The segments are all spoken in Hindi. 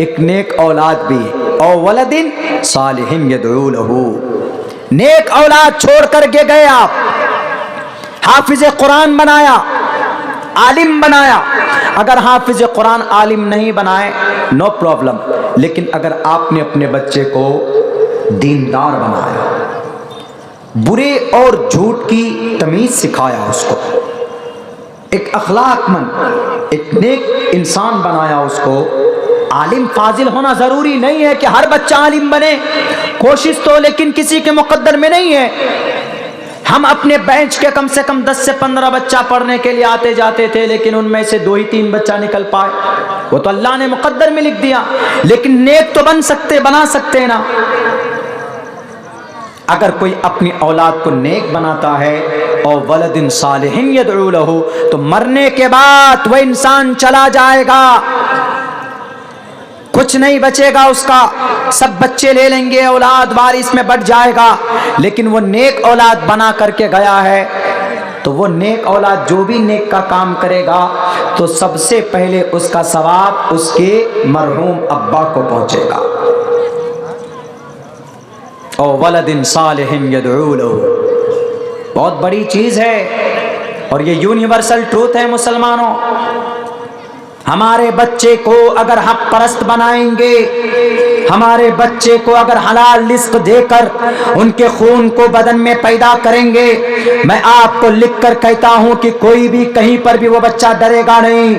एक नेक औलाद भी है। और वलदिन सालिहिन यदऊ लहू, नेक औलाद छोड़ करके गए आप, हाफिज कुरान बनाया, आलिम बनाया। अगर हाफिज कुरान आलिम नहीं बनाए नो प्रॉब्लम, लेकिन अगर आपने अपने बच्चे को दीनदार बनाया, बुरे और झूठ की तमीज सिखाया, उसको एक अखलाकमंद, एक नेक इंसान बनाया, उसको आलिम फाजिल होना जरूरी नहीं है कि हर बच्चा आलिम बने, कोशिश तो लेकिन किसी के मुकद्दर में नहीं है। हम अपने बेंच के कम से कम 10 से 15 बच्चा पढ़ने के लिए आते जाते थे, लेकिन उनमें से 2 ही 3 बच्चा निकल पाए, वो तो अल्लाह ने मुकद्दर में लिख दिया। लेकिन नेक तो बना सकते ना। अगर कोई अपनी औलाद को नेक बनाता है और वलदिन सालिहिन यदऊ लहू, तो मरने के बाद वह इंसान चला जाएगा, कुछ नहीं बचेगा उसका, सब बच्चे ले लेंगे, औलाद वारिस में बढ़ जाएगा। लेकिन वो नेक औलाद बना करके गया है, तो वो नेक औलाद जो भी नेक का काम करेगा तो सबसे पहले उसका सवाब उसके मरहूम अब्बा को पहुंचेगा। और वलदिन सालिहिन यदऊ लहू, बहुत बड़ी चीज है और ये यूनिवर्सल ट्रूथ है मुसलमानों। हमारे बच्चे को अगर हक परस्त बनाएंगे, हमारे बच्चे को अगर हलाल रिज़्क़ देकर उनके खून को बदन में पैदा करेंगे, मैं आपको लिखकर कहता हूं कि कोई भी कहीं पर भी वो बच्चा डरेगा नहीं।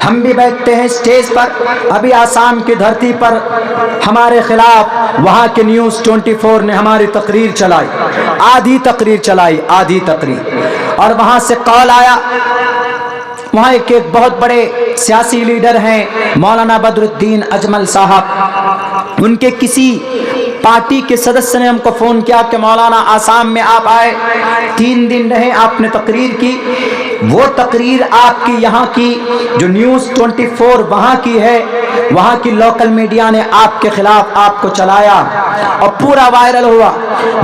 हम भी बैठते हैं स्टेज पर, अभी आसाम की धरती पर हमारे खिलाफ वहां के न्यूज़ 24 ने हमारी तकरीर चलाई, आधी तकरीर, और वहां से कॉल आया। वहाँ एक बहुत बड़े सियासी लीडर हैं मौलाना बदरुद्दीन अजमल साहब, उनके किसी पार्टी के सदस्य ने हमको फ़ोन किया कि मौलाना आसाम में आप आए, 3 दिन रहे, आपने तकरीर की, वो तकरीर आपकी यहाँ की जो न्यूज़ 24 वहाँ की है, वहाँ की लोकल मीडिया ने आपके खिलाफ आपको चलाया और पूरा वायरल हुआ।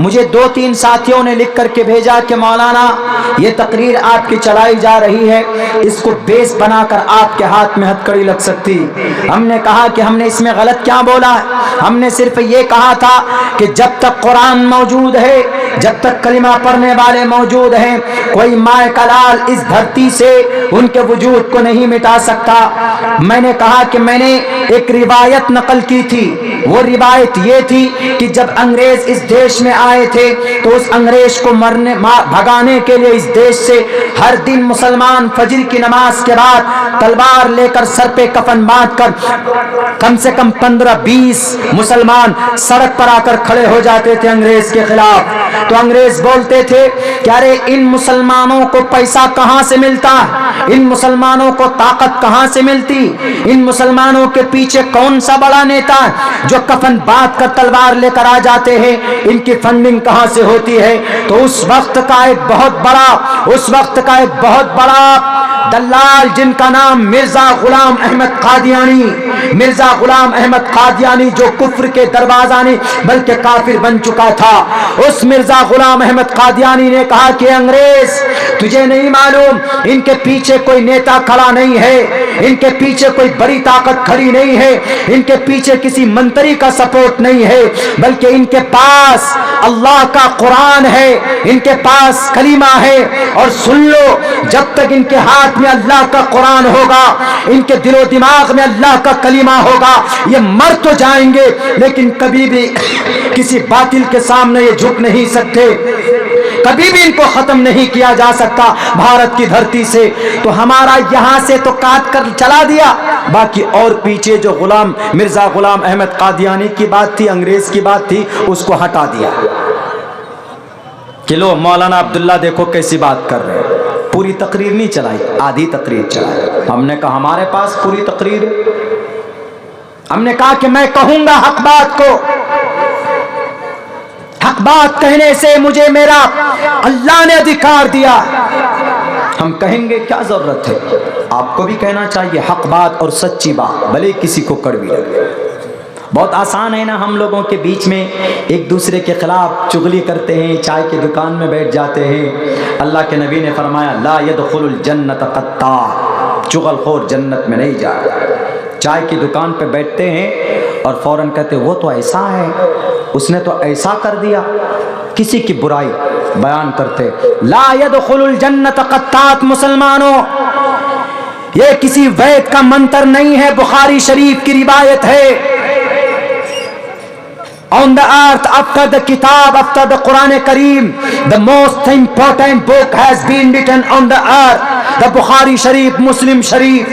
मुझे 2-3 साथियों ने लिख करके भेजा कि मौलाना ये तकरीर आपकी चलाई जा रही है, इसको बेस बनाकर आपके हाथ में हथकड़ी लग सकती। हमने कहा कि हमने इसमें गलत क्या बोला है, हमने सिर्फ ये कहा था कि जब तक कुरान मौजूद है, जब तक कलिमा पढ़ने वाले मौजूद हैं, कोई माए का लाल इस धरती से उनके वजूद को नहीं मिटा सकता। मैंने कहा कि मैंने एक रिवायत नकल की थी, वो रिवायत ये थी कि जब अंग्रेज इस देश में आए थे तो उस अंग्रेज को भगाने के लिए इस देश से हर दिन मुसलमान फजर की नमाज के बाद तलवार लेकर सर पे कफन बांधकर कम से कम 15-20 मुसलमान सड़क पर आकर खड़े हो जाते थे अंग्रेज के खिलाफ। तो अंग्रेज बोलते थे कि अरे इन मुसलमानों को पैसा कहां से मिलता, इन मुसलमानों को ताकत कहां से मिलती, इन मुसलमानों के पीछे कौन सा बड़ा नेता जो कफन बांध कर तलवार लेकर आ जाते हैं, इनकी फंडिंग कहां से होती है। तो उस वक्त का एक बहुत बड़ा दलाल जिनका नाम मिर्जा गुलाम अहमद कादियानी, जो कुफ्र के दरवाजा नहीं बल्कि काफिर बन चुका था, उस मिर्जा गुलाम अहमद कादियानी ने कहा कि अंग्रेज तुझे नहीं मालूम, इनके पीछे कोई नेता खड़ा नहीं है, इनके पीछे कोई बड़ी ताकत खड़ी नहीं है, इनके पीछे किसी मंत्री का सपोर्ट नहीं है, बल्कि इनके पास अल्लाह का कुरान है, इनके पास कलीमा है। और सुन लो, जब तक इनके हाथ में अल्लाह का कुरान होगा, इनके दिलो दिमाग में अल्लाह का कलीमा होगा, ये मर तो जाएंगे लेकिन कभी भी किसी बातिल के सामने ये झुक नहीं सकते, कभी भी इनको खत्म नहीं किया जा सकता भारत की धरती से। तो हमारा यहां से तो काट कर चला दिया, बाकी और पीछे जो मिर्जा गुलाम अहमद कादियानी की बात थी, अंग्रेज की बात थी, उसको हटा दिया कि लो मौलाना अब्दुल्ला देखो कैसी बात कर रहे हैं। पूरी तकरीर नहीं चलाई, आधी तकरीर चलाई। हमने कहा हमारे पास पूरी तकरीर है। हमने कहा कि मैं कहूंगा हक बात को, हक बात कहने से मुझे मेरा अल्लाह ने अधिकार दिया, हम कहेंगे क्या जरूरत है। आपको भी कहना चाहिए हक बात और सच्ची बात, भले किसी को कड़वी लगे। बहुत आसान है ना, हम लोगों के बीच में एक दूसरे के खिलाफ चुगली करते हैं, चाय की दुकान में बैठ जाते हैं। अल्लाह के नबी ने फरमाया ला यदखुलुल जन्नत क़त्ता, चुगलखोर जन्नत में नहीं जाएगा। चाय की दुकान पे बैठते हैं और फौरन कहते वो तो ऐसा है, उसने तो ऐसा कर दिया, किसी की बुराई बयान करते। ला यदखुलुल जन्नत क़त्तात, मुसलमानों ये किसी वैद का मंत्र नहीं है, बुखारी शरीफ की रिवायत है। On the earth, after the kitab, after the Quran Kareem, the most important book has been written on the earth, the Bukhari Sharif, Muslim Sharif,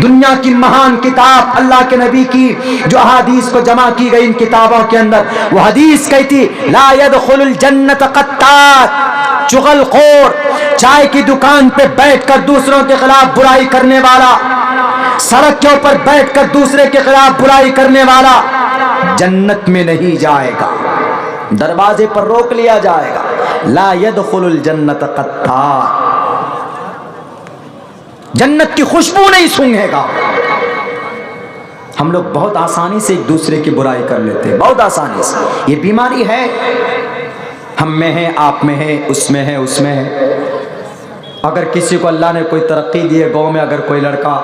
दुनिया की महान किताब अल्लाह के नबी की जो हदीस को जमा की गई इन किताबों के अंदर, वो हदीस कहती ला यदखुलुल जन्नत क़त्तात, चुगलखोर, चाय की दुकान पे बैठकर दूसरों के खिलाफ बुराई करने वाला, सड़क के ऊपर बैठकर दूसरे के खिलाफ बुराई करने वाला जन्नत में नहीं जाएगा, दरवाजे पर रोक लिया जाएगा। ला यदखुलुल जन्नत क़त्तात, जन्नत की खुशबू नहीं सूंघेगा। हम लोग बहुत आसानी से एक दूसरे की बुराई कर लेते हैं, बहुत आसानी से। ये बीमारी है, हम में है, आप में है, उसमें है, उसमें है। अगर किसी को अल्लाह ने कोई तरक्की दी है गाँव में, अगर कोई लड़का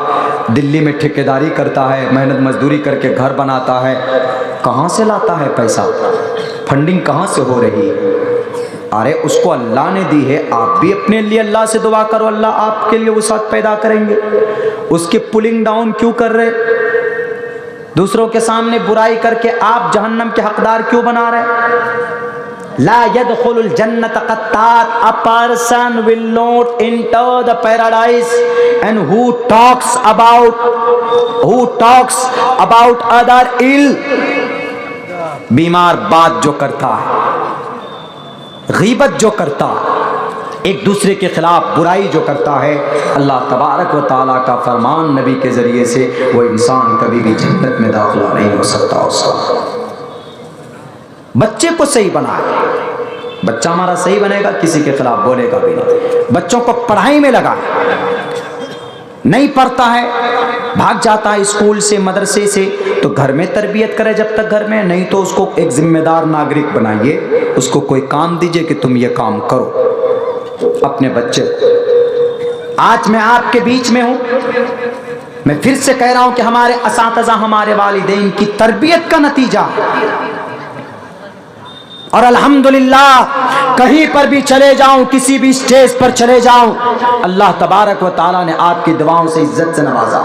दिल्ली में ठेकेदारी करता है, मेहनत मजदूरी करके घर बनाता है, कहाँ से लाता है पैसा, फंडिंग कहाँ से हो रही है? अरे उसको अल्लाह ने दी है, आप भी अपने लिए अल्लाह से दुआ करो, अल्लाह आपके लिए वसात पैदा करेंगे। उसकी पुलिंग डाउन क्यों कर रहे? दूसरों के सामने बुराई करके आप जहन्नम के हकदार क्यों बना रहे? ला यदखुलुल जन्नत क़त्तात, a person will not enter the paradise and who talks about other ill, बीमार बात जो करता है, गीबत जो करता है, एक दूसरे के खिलाफ बुराई जो करता है, अल्लाह तबारक व तआला का फरमान नबी के जरिए से वो इंसान कभी भी जन्नत में दाखिला नहीं हो सकता। उसका बच्चे को सही बनाए, बच्चा हमारा सही बनेगा, किसी के खिलाफ बोलेगा भी नहीं। बच्चों को पढ़ाई में लगाए, नहीं पढ़ता है, भाग जाता है स्कूल से, मदरसे से, तो घर में तरबियत करे जब तक घर में, नहीं तो उसको एक जिम्मेदार नागरिक बनाइए, उसको कोई काम दीजिए कि तुम ये काम करो अपने बच्चे को। आज मैं आपके बीच में हूं, मैं फिर से कह रहा हूं कि हमारे असातिज़ा, हमारे वालिदैन की तरबियत का नतीजा, और अल्हम्दुलिल्लाह कहीं पर भी चले जाऊं, किसी भी स्टेज पर चले जाऊं, अल्लाह तबारक व तआला ने आपकी दुआओं से इज्जत से नवाजा।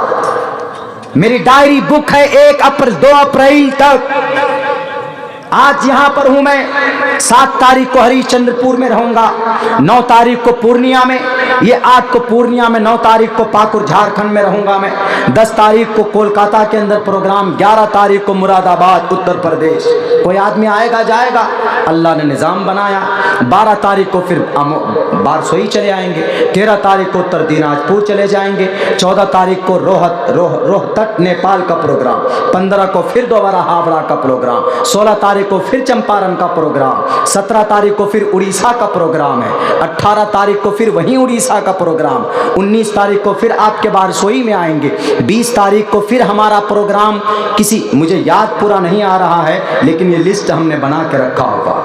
मेरी डायरी बुक है 1 अप्रैल 2 अप्रैल तक। आज यहां पर हूं मैं, 7 तारीख को हरिश्चंद्रपुर में रहूंगा, 9 तारीख को पूर्णिया में, ये 8 को पूर्णिया में, 9 तारीख को पाकुर झारखंड में रहूंगा मैं, 10 तारीख को कोलकाता के अंदर प्रोग्राम, 11 तारीख को मुरादाबाद उत्तर प्रदेश। कोई आदमी आएगा जाएगा, अल्लाह ने निज़ाम बनाया। 12 तारीख को फिर बारसोई चले आएंगे, 13 तारीख को उत्तर दिनाजपुर चले जाएंगे, 14 तारीख को रोहतक नेपाल का प्रोग्राम, 15 को फिर दोबारा हावड़ा का प्रोग्राम, 16 तारीख को फिर चंपारण का प्रोग्राम, 17 तारीख को फिर उड़ीसा का प्रोग्राम है, 18 तारीख को फिर वहीं उड़ीसा का प्रोग्राम, 19 तारीख को फिर आपके बारसोई में आएंगे, 20 तारीख को फिर हमारा प्रोग्राम किसी, मुझे याद पूरा नहीं आ रहा है, लेकिन ये लिस्ट हमने बना के रखा होगा।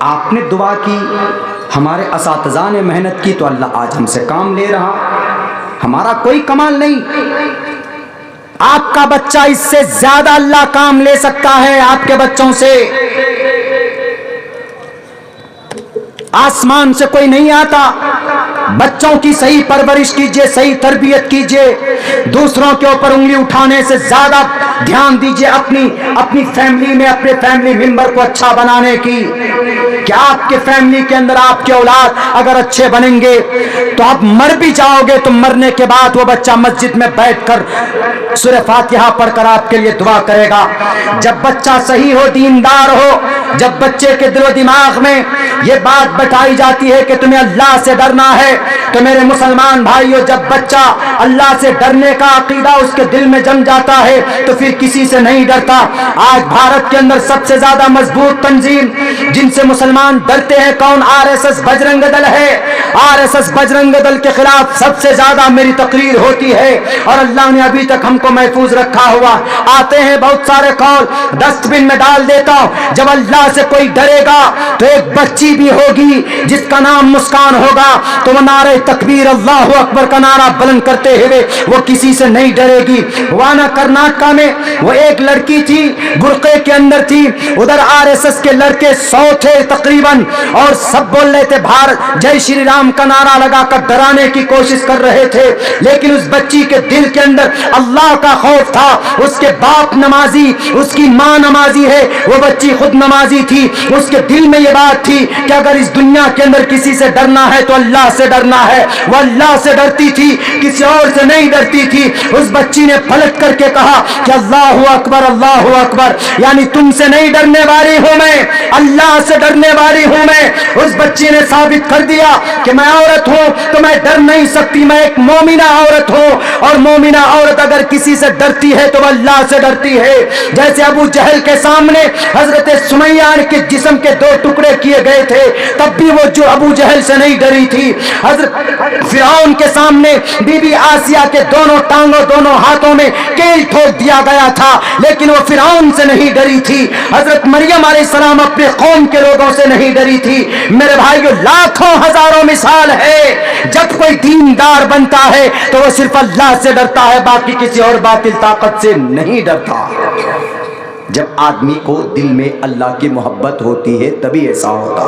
आपने दुआ की, हमारे असातिज़ा ने मेहनत की, तो अल्लाह आज हमसे काम ले रहा। हमारा कोई कमाल नहीं, आपका बच्चा इससे ज्यादा अल्लाह काम ले सकता है आपके बच्चों से। आसमान से कोई नहीं आता। बच्चों की सही परवरिश कीजिए, सही तरबियत कीजिए, दूसरों के ऊपर उंगली उठाने से ज्यादा ध्यान दीजिए अपनी फैमिली में, अपने फैमिली मेंबर को अच्छा बनाने की। क्या आपके फैमिली के अंदर आपके औलाद अगर अच्छे बनेंगे तो आप मर भी जाओगे तो मरने के बाद वो बच्चा मस्जिद में बैठकर सूरह फातिहा पढ़कर आपके लिए दुआ करेगा। जब बच्चा सही हो, दीनदार हो, जब बच्चे के दिलो दिमाग में ये बात बताई जाती है कि तुम्हें अल्लाह से डरना है, तो मेरे मुसलमान भाइयों, जब बच्चा अल्लाह से डरने का अकीदा उसके दिल में जम जाता है तो फिर किसी से नहीं डरता। आज भारत के अंदर सबसे ज्यादा मजबूत तंजीम जिनसे मुसलमान डरते हैं कौन? आरएसएस बजरंग दल है। आरएसएस बजरंग दल के खिलाफ सबसे ज्यादा मेरी तकरीर होती है और अल्लाह ने अभी तक हमको महफूज रखा हुआ। आते हैं बहुत सारे कौल, डस्टबिन में डाल देता हूं। जब अल्लाह से कोई डरेगा तो एक बच्ची भी होगी जिसका नाम मुस्कान होगा, तो वो नारे तकबीर अल्लाह अकबर का नारा बुलंद करते हुए वो किसी से नहीं डरेगी। वाना कर्नाटका में वो एक लड़की थी, बुर्के के अंदर थी, उधर आरएसएस के लड़के 100 थे तकरीबन, और सब बोल रहे थे भारत जय श्री राम का नारा लगाकर डराने की कोशिश कर रहे थे। लेकिन उस बच्ची के दिल के अंदर अल्लाह का खौफ था। उसके बाप नमाजी, उसकी माँ नमाजी है, वो बच्ची खुद नमाजी थी। उसके दिल में ये बात थी कि अगर इस दुनिया के अंदर किसी से डरना है तो अल्लाह से डरना है। वो अल्लाह से डरती थी, किसी और से नहीं डरती थी। उस बच्ची ने पलट करके कहा कि अल्लाहु अकबर अल्लाहु अकबर, यानी तुमसे नहीं डरने वाली हूं मैं, अल्लाह से डरने वाली हूं मैं। उस बच्ची ने साबित कर दिया कि मैं औरत हूं तो मैं डर नहीं सकती, मैं एक मोमिना औरत हूं, और मोमिना औरत अगर किसी से डरती है तो अल्लाह से डरती है। जैसे अबू जहल के सामने हजरत सुमैया के जिस्म के 2 टुकड़े किए गए थे, तब भी वो जो अबू जहल से नहीं डरी थी। हजरत फिरौन के सामने बीबी आसिया के दोनों टांगों, दोनों हाथों में केल ठोक दिया गया था, लेकिन वो फिरौन से नहीं डरी थी। हजरत मरियम अलैहिस्सलाम अपने कौम के लोगों से नहीं डरी थी। मेरे भाइयों, लाखों हजारों मिसाल है, जब कोई दीनदार बनता है तो वो सिर्फ अल्लाह से डरता है, बाकी किसी और बातिल ताकत से नहीं डरता। जब आदमी को दिल में अल्लाह की मोहब्बत होती है तभी ऐसा होता।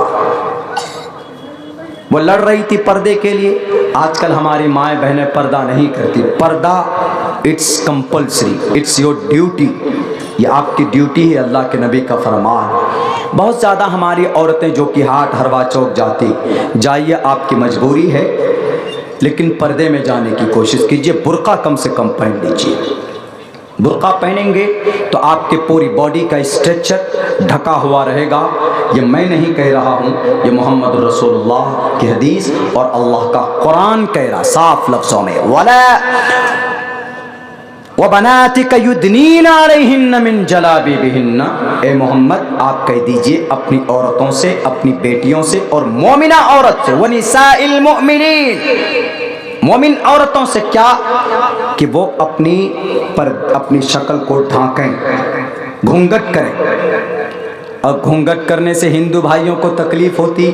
वो लड़ रही थी पर्दे के लिए। आजकल हमारी माएँ बहनें पर्दा नहीं करती। पर्दा it's compulsory, it's your duty, ये आपकी ड्यूटी है, अल्लाह के नबी का फरमान। बहुत ज़्यादा हमारी औरतें जो कि हाट हरवा चौक जाती, जाइए आपकी मजबूरी है, लेकिन पर्दे में जाने की कोशिश कीजिए। बुर्का कम से कम पहन लीजिए। बुर्का पहनेंगे तो आपके पूरी बॉडी का स्ट्रक्चर ढका हुआ रहेगा। ये मैं नहीं कह रहा हूँ, ये मोहम्मद रसूलुल्लाह की हदीस और अल्लाह का कुरान कह रहा साफ लफ्ज़ों में, वला वबनातिक युदनीना अलैहिन्ना मिन जलाबिबिहिन्ना। ए मोहम्मद, आप कह दीजिए अपनी औरतों से, अपनी बेटियों से और मोमिना औरत से, वनिसाइल मुमिनीन, मोमिन औरतों से क्या कि वो अपनी शक्ल को ढांकें, घूंघट करें। और घूंघट करने से हिंदू भाइयों को तकलीफ होती,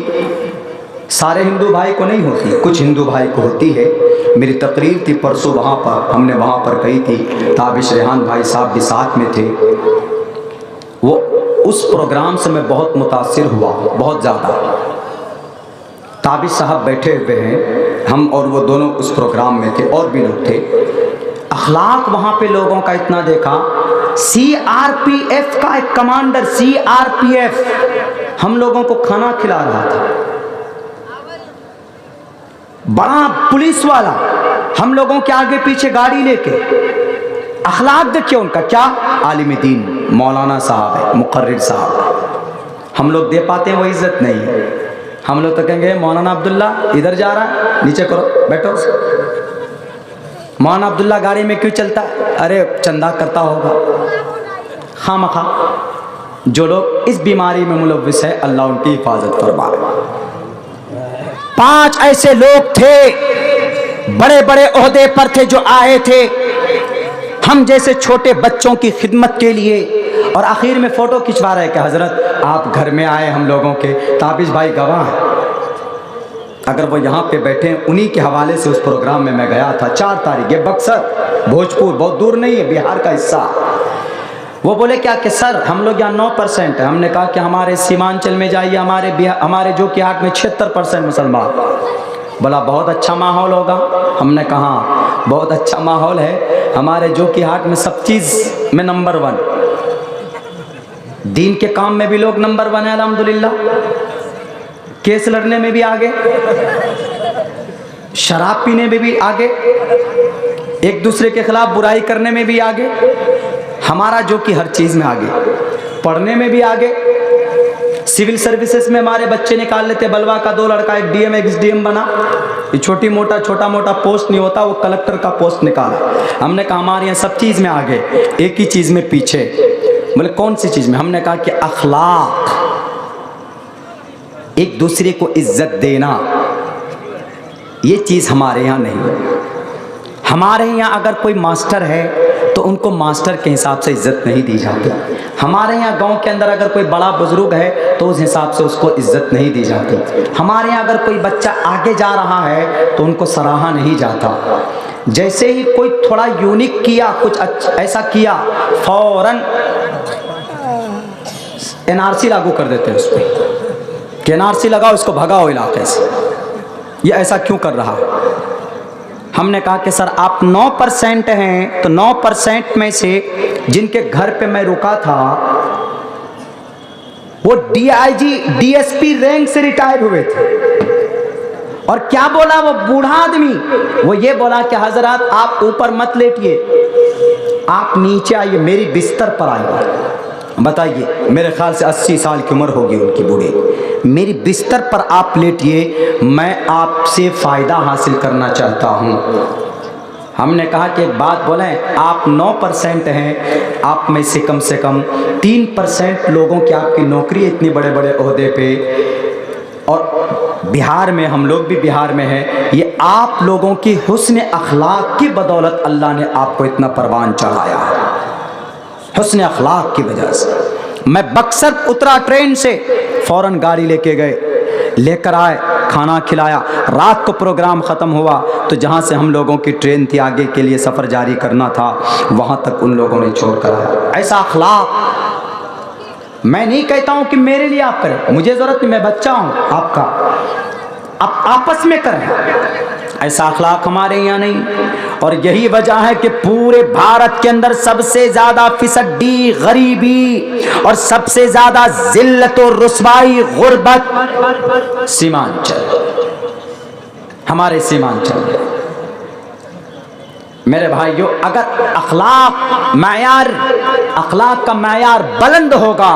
सारे हिंदू भाई को नहीं होती, कुछ हिंदू भाई को होती है। मेरी तकरीर थी परसों, वहाँ पर हमने वहाँ पर कही थी, ताबिश रेहान भाई साहब भी साथ में थे। वो उस प्रोग्राम से मैं बहुत मुतासिर हुआ, बहुत ज़्यादा। ताबिश साहब बैठे हुए हैं, हम और वो दोनों उस प्रोग्राम में थे, और भी लोग थे। अखलाक वहाँ पे लोगों का इतना देखा। CRPF का एक कमांडर, CRPF हम लोगों को खाना खिला रहा था, बड़ा पुलिस वाला, हम लोगों के आगे पीछे गाड़ी लेके। अखलाक देखिए उनका, क्या आलिम दीन मौलाना साहब है, मुकर्रिर साहब। हम लोग दे पाते हैं वो इज्जत नहीं है। हम लोग तो कहेंगे मौलाना अब्दुल्ला इधर जा रहा है, नीचे करो, बैठो। मौलाना अब्दुल्ला गाड़ी में क्यों चलता है? अरे चंदा करता होगा। खामखा जो लोग इस बीमारी में मुलव्विस है, अल्लाह उनकी हिफाजत फरमाए। 5 ऐसे लोग थे, बड़े बड़े ओहदे पर थे, जो आए थे हम जैसे छोटे बच्चों की खिदमत के लिए। और आखिर में फ़ोटो खिंचवा रहे कि हज़रत आप घर में आए हम लोगों के, ताबिश भाई गवाह हैं। अगर वो यहाँ पे बैठे हैं, उन्हीं के हवाले से उस प्रोग्राम में मैं गया था। 4 तारीख, ये बक्सर, भोजपुर, बहुत दूर नहीं है, बिहार का हिस्सा। वो बोले क्या कि सर हम लोग यहाँ 9% है। हमने कहा कि हमारे सीमांचल में जाइए, हमारे जो कि हाट में 76% मुसलमान। बोला बहुत अच्छा माहौल होगा। हमने कहा बहुत अच्छा माहौल है, हमारे जो कि हाट में सब चीज़ में नंबर 1, दीन के काम में भी लोग नंबर 1 है अल्हम्दुलिल्लाह, केस लड़ने में भी आगे, शराब पीने में भी आगे, एक दूसरे के खिलाफ बुराई करने में भी आगे, हमारा जो कि हर चीज़ में आगे, पढ़ने में भी आगे। सिविल सर्विसेज में हमारे बच्चे निकाल लेते। बलवा का 2 लड़का, एक DM एक SDM बना। ये छोटा मोटा पोस्ट नहीं होता, वो कलेक्टर का पोस्ट निकाला। हमने कहा हमारे यहाँ सब चीज़ में आगे, एक ही चीज़ में पीछे। बोले कौन सी चीज़ में? हमने कहा कि अखलाक, एक दूसरे को इज्जत देना, ये चीज़ हमारे यहाँ नहीं। हमारे यहाँ अगर कोई मास्टर है तो उनको मास्टर के हिसाब से इज्जत नहीं दी जाती। हमारे यहाँ गांव के अंदर अगर कोई बड़ा बुजुर्ग है तो उस हिसाब से उसको इज्जत नहीं दी जाती। हमारे यहाँ अगर कोई बच्चा आगे जा रहा है तो उनको सराहा नहीं जाता। जैसे ही कोई थोड़ा यूनिक किया, कुछ ऐसा किया, फौरन एनआरसी लागू कर देते हैं उस पर कि एनआरसी लगाओ, इसको भगाओ इलाके से। ये ऐसा क्यों कर रहा है? हमने कहा कि सर आप 9% हैं, तो 9% में से जिनके घर पे मैं रुका था वो डीआईजी डीएसपी रैंक से रिटायर हुए थे। और क्या बोला वो बूढ़ा आदमी? वो ये बोला कि हजरत आप ऊपर मत लेटिए, आप नीचे आइए, मेरी बिस्तर पर आइए। बताइए, मेरे ख्याल से 80 साल की उम्र होगी उनकी बूढ़े। मेरी बिस्तर पर आप लेटिए, मैं आपसे फ़ायदा हासिल करना चाहता हूँ। हमने कहा कि एक बात बोलें, आप 9% हैं, आप में से कम 3% लोगों की आपकी नौकरी इतनी बड़े बड़े ओहदे पे, और बिहार में, हम लोग भी बिहार में हैं, ये आप लोगों की हुस्न अखलाक की बदौलत अल्लाह ने आपको इतना परवान चढ़ाया है, हुस्न अखलाक की वजह से। मैं बक्सर उतरा ट्रेन से, फौरन गाड़ी लेके गए, लेकर आए, खाना खिलाया। रात को प्रोग्राम ख़त्म हुआ तो जहाँ से हम लोगों की ट्रेन थी आगे के लिए सफ़र जारी करना था, वहाँ तक उन लोगों ने छोड़ कर आया। ऐसा अखलाक मैं नहीं कहता हूँ कि मेरे लिए आप करें, मुझे ज़रूरत नहीं, मैं बच्चा हूँ आपका, आप आपस में करें। ऐसा अखलाक हमारे यहाँ नहीं। और यही वजह है कि पूरे भारत के अंदर सबसे ज़्यादा फिसड्डी, गरीबी और सबसे ज़्यादा जिल्लत और रुसवाई, गुर्बत सीमांचल, हमारे सीमांचल। मेरे भाइयों, अगर अखलाक का मायार बुलंद होगा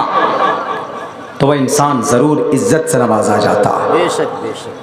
तो वह इंसान ज़रूर इज्जत से नवाजा जाता है। बेशक बेशक।